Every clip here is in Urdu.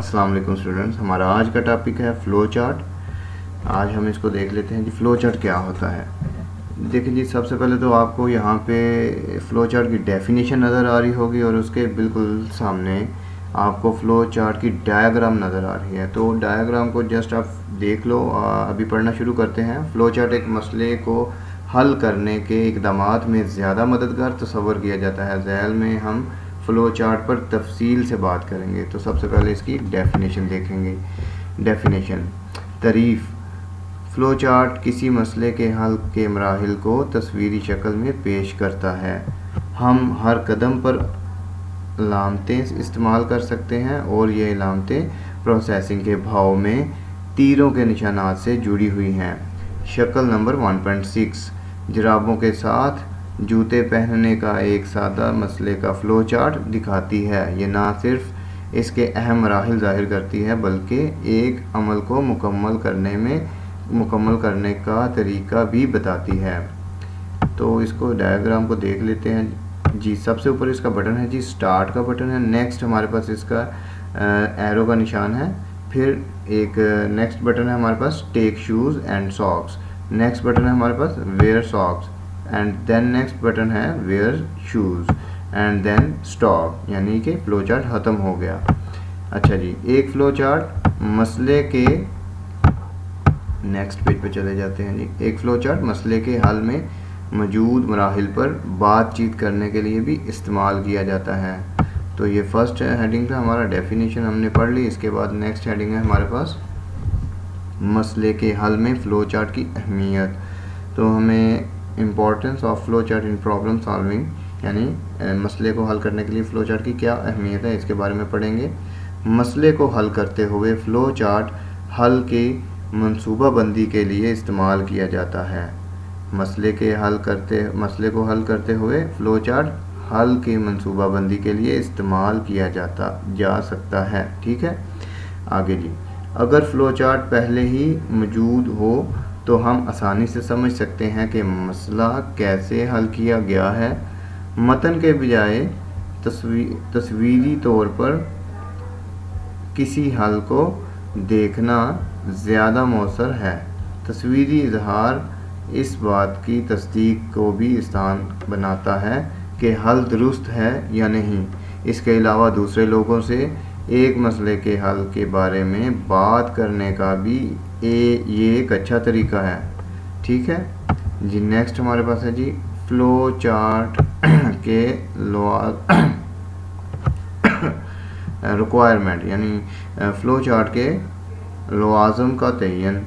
السلام علیکم اسٹوڈنٹس، ہمارا آج کا ٹاپک ہے فلو چارٹ۔ آج ہم اس کو دیکھ لیتے ہیں جی فلو چارٹ کیا ہوتا ہے۔ دیکھیں جی، سب سے پہلے تو آپ کو یہاں پہ فلو چارٹ کی ڈیفینیشن نظر آ رہی ہوگی اور اس کے بالکل سامنے آپ کو فلو چارٹ کی ڈائیگرام نظر آ رہی ہے۔ تو ڈائیگرام کو جسٹ آپ دیکھ لو۔ ابھی پڑھنا شروع کرتے ہیں۔ فلو چارٹ ایک مسئلے کو حل کرنے کے اقدامات میں زیادہ مددگار تصور کیا جاتا ہے۔ ذیل میں ہم فلو چارٹ پر تفصیل سے بات کریں گے۔ تو سب سے پہلے اس کی ڈیفینیشن دیکھیں گے۔ ڈیفینیشن، تعریف: فلو چارٹ کسی مسئلے کے حل کے مراحل کو تصویری شکل میں پیش کرتا ہے۔ ہم ہر قدم پر علامتیں استعمال کر سکتے ہیں اور یہ علامتیں پروسیسنگ کے بھاؤ میں تیروں کے نشانات سے جڑی ہوئی ہیں۔ شکل نمبر 1.6 جرابوں کے ساتھ جوتے پہننے کا ایک سادہ مسئلے کا فلو چارٹ دکھاتی ہے۔ یہ نہ صرف اس کے اہم مراحل ظاہر کرتی ہے بلکہ ایک عمل کو مکمل کرنے کا طریقہ بھی بتاتی ہے۔ تو اس کو ڈائیگرام کو دیکھ لیتے ہیں جی۔ سب سے اوپر اس کا بٹن ہے جی، سٹارٹ کا بٹن ہے۔ نیکسٹ ہمارے پاس اس کا ایرو کا نشان ہے۔ پھر ایک نیکسٹ بٹن ہے ہمارے پاس take shoes and socks. Next button ہے ہمارے پاس wear socks and then next button ہے wear shoes and then stop, یعنی کہ فلو چارٹ ختم ہو گیا۔ اچھا جی، ایک فلو چارٹ مسئلے کے نیکسٹ پیج پہ چلے جاتے ہیں جی۔ ایک فلو چارٹ مسئلے کے حل میں موجود مراحل پر بات چیت کرنے کے لیے بھی استعمال کیا جاتا ہے۔ تو یہ فرسٹ ہیڈنگ تھا ہمارا، ڈیفینیشن ہم نے پڑھ لی۔ اس کے بعد نیکسٹ ہیڈنگ ہے ہمارے پاس مسئلے کے حل میں فلو چارٹ کی اہمیت۔ تو ہمیں importance of flow chart in problem solving, یعنی مسئلے کو حل کرنے کے لیے فلو چارٹ کی کیا اہمیت ہے، اس کے بارے میں پڑھیں گے۔ مسئلے کو حل کرتے ہوئے فلو چارٹ حل کی منصوبہ بندی کے لیے استعمال کیا جاتا ہے۔ مسئلے کو حل کرتے ہوئے فلو چارٹ حل کی منصوبہ بندی کے لیے استعمال کیا جا سکتا ہے۔ ٹھیک ہے، آگے جی۔ اگر فلو چارٹ پہلے ہی موجود ہو تو ہم آسانی سے سمجھ سکتے ہیں کہ مسئلہ کیسے حل کیا گیا ہے۔ متن کے بجائے تصویری طور پر کسی حل کو دیکھنا زیادہ مؤثر ہے۔ تصویری اظہار اس بات کی تصدیق کو بھی آسان بناتا ہے کہ حل درست ہے یا نہیں۔ اس کے علاوہ دوسرے لوگوں سے ایک مسئلے کے حل کے بارے میں بات کرنے کا بھی یہ ایک اچھا طریقہ ہے۔ ٹھیک ہے جی۔ نیکسٹ ہمارے پاس ہے جی فلو چارٹ کے ریکوائرمنٹ، یعنی فلو چارٹ کے لوازم کا تعین۔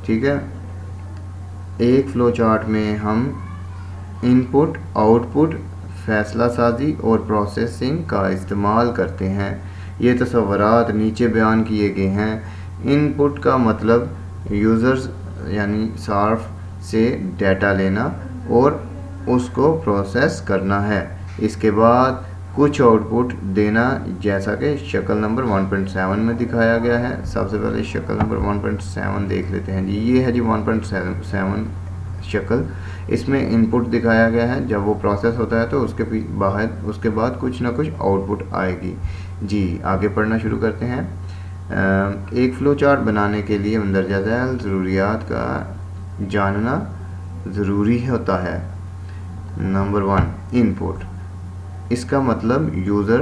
ٹھیک ہے، ایک فلو چارٹ میں ہم ان پٹ، آؤٹ پٹ، فیصلہ سازی اور پروسیسنگ کا استعمال کرتے ہیں۔ یہ تصورات نیچے بیان کیے گئے ہیں۔ ان پٹ کا مطلب یوزرز یعنی صارف سے ڈیٹا لینا اور اس کو پروسیس کرنا ہے۔ اس کے بعد کچھ آؤٹ پٹ دینا، جیسا کہ شکل نمبر 1.7 میں دکھایا گیا ہے۔ سب سے پہلے شکل نمبر 1.7 دیکھ لیتے ہیں جی۔ یہ ہے جی 1.7 شکل۔ اس میں ان پٹ دکھایا گیا ہے، جب وہ پروسیس ہوتا ہے تو اس کے بعد کچھ نہ کچھ آؤٹ پٹ آئے گی جی۔ آگے پڑھنا شروع کرتے ہیں۔ ایک فلو چارٹ بنانے کے لیے مندرجہ ذیل ضروریات کا جاننا ضروری ہوتا ہے۔ نمبر 1، ان پٹ۔ اس کا مطلب یوزر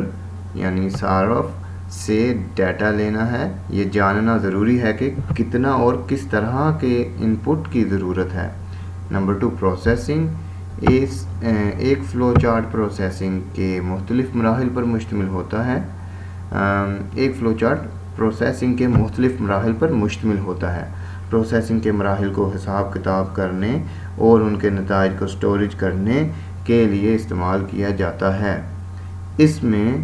یعنی صارف سے ڈیٹا لینا ہے۔ یہ جاننا ضروری ہے کہ کتنا اور کس طرح کے ان پٹ کی ضرورت ہے۔ Number 2، processing. ایک فلو چارٹ پروسیسنگ کے مختلف مراحل پر مشتمل ہوتا ہے۔ ایک فلو چارٹ پروسیسنگ کے مختلف مراحل پر مشتمل ہوتا ہے۔ پروسیسنگ کے مراحل کو حساب کتاب کرنے اور ان کے نتائج کو اسٹوریج کرنے کے لیے استعمال کیا جاتا ہے۔ اس میں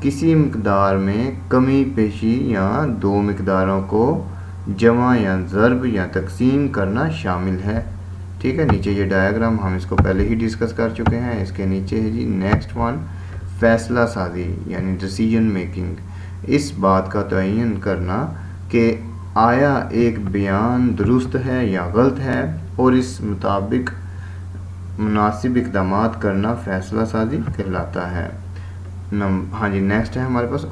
کسی مقدار میں کمی پیشی یا دو مقداروں کو جمع یا ضرب یا تقسیم کرنا شامل ہے۔ ٹھیک ہے، نیچے یہ ڈائیگرام ہم اس کو پہلے ہی ڈسکس کر چکے ہیں۔ اس کے نیچے ہے جی نیکسٹ ون، فیصلہ سازی یعنی ڈیسیجن میکنگ۔ اس بات کا تعین کرنا کہ آیا ایک بیان درست ہے یا غلط ہے اور اس مطابق مناسب اقدامات کرنا فیصلہ سازی کہلاتا ہے۔ ہاں جی، نیکسٹ ہے ہمارے پاس